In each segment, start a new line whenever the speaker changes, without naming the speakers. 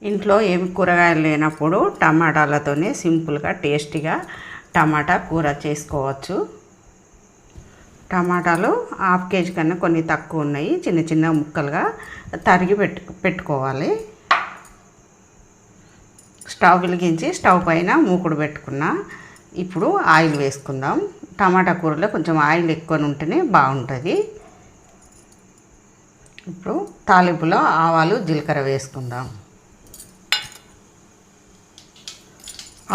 ఇంట్లో ఏమి కూరగాయలు లేనప్పుడు టమాటాలతోనే సింపుల్గా టేస్టీగా టమాటా కూర చేసుకోవచ్చు. టమాటాలు హాఫ్ కేజీ కన్నా కొన్ని తక్కువ ఉన్నాయి. చిన్న చిన్న ముక్కలుగా తరిగి పెట్టుకోవాలి. స్టవ్ వెలిగించి స్టవ్ పైన మూకుడు పెట్టుకున్నా. ఇప్పుడు ఆయిల్ వేసుకుందాం. టమాటా కూరలో కొంచెం ఆయిల్ ఎక్కువ ఉంటేనే బాగుంటుంది. ఇప్పుడు తాలింపులో ఆవాలు జీలకర్ర వేసుకుందాం.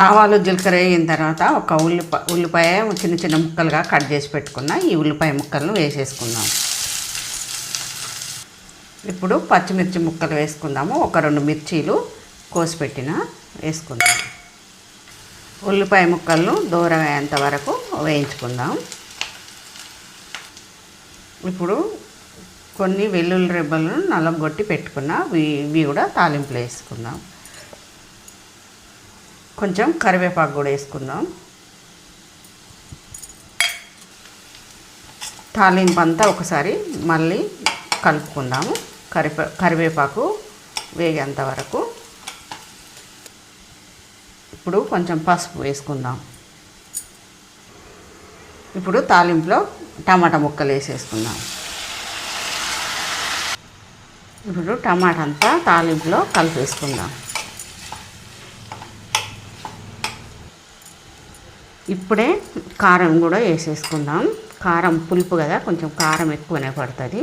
ఆవాలు జీలకర్ర వేగిన తర్వాత ఒక ఉల్లిపాయ చిన్న చిన్న ముక్కలుగా కట్ చేసి పెట్టుకున్న ఈ ఉల్లిపాయ ముక్కలను వేసేసుకుందాం. ఇప్పుడు పచ్చిమిర్చి ముక్కలు వేసుకుందాము. ఒక 2 మిర్చీలు కోసిపెట్టిన వేసుకుందాం. ఉల్లిపాయ ముక్కలను దూరం అయ్యేంత వరకు వేయించుకుందాం. ఇప్పుడు కొన్ని వెల్లుల్లి రెబ్బలను నలగొట్టి పెట్టుకున్న ఇవి కూడా తాలింపులో వేసుకుందాం. కొంచెం కరివేపాకు కూడా వేసుకుందాం. తాలింపు అంతా ఒకసారి మళ్ళీ కలుపుకుందాము. కరివేపాకు వేగేంత వరకు. ఇప్పుడు కొంచెం పసుపు వేసుకుందాం. ఇప్పుడు తాలింపులో టమాటా ముక్కలు వేసేసుకుందాం. ఇప్పుడు టమాటా అంతా తాలింపులో కలిపేసుకుందాం. ఇప్పుడే కారం కూడా వేసేసుకుందాం. కారం పులుపు కదా, కొంచెం కారం ఎక్కువనే పడుతుంది.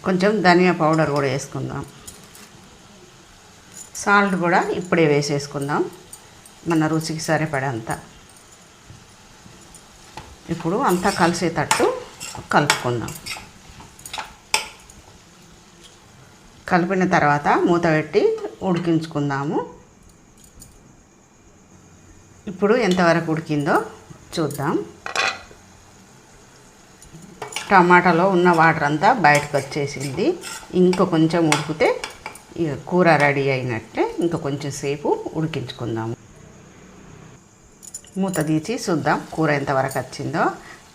కొంచెం ధనియా పౌడర్ కూడా వేసుకుందాం. సాల్ట్ కూడా ఇప్పుడే వేసేసుకుందాం, మన రుచికి సరిపడంత. ఇప్పుడు అంతా కలిసేటట్టు కలుపుకుందాం. కలిపిన తర్వాత మూత పెట్టి ఉడికించుకుందాము. ఇప్పుడు ఎంతవరకు ఉడికిందో చూద్దాం. టమాటాలో ఉన్న వాటర్ అంతా బయటకు వచ్చేసింది. ఇంకో కొంచెం ఉడికితే ఇక కూర రెడీ అయినట్లే. ఇంకా కొంచెం సేపు ఉడికించుకుందాము. మూత తీసి చూద్దాం కూర ఎంతవరకు వచ్చిందో.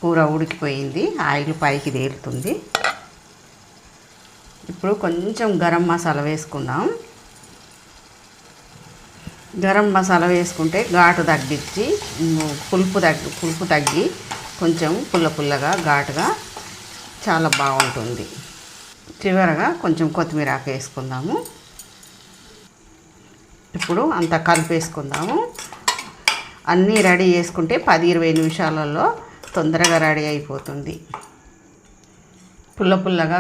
కూర ఉడికిపోయింది, ఆయిల్ పైకి తేలుతుంది. ఇప్పుడు కొంచెం గరం మసాలా వేసుకుందాం. గరం మసాలా వేసుకుంటే ఘాటు తగ్గించి పులుపు తగ్గి కొంచెం పుల్లగా ఘాటుగా చాలా బాగుంటుంది. చివరగా కొంచెం కొత్తిమీర ఆకు వేసుకుందాము. ఇప్పుడు అంతా కలిపేసుకుందాము. అన్నీ రెడీ చేసుకుంటే 10-20 నిమిషాలలో తొందరగా రెడీ అయిపోతుంది. పుల్లగా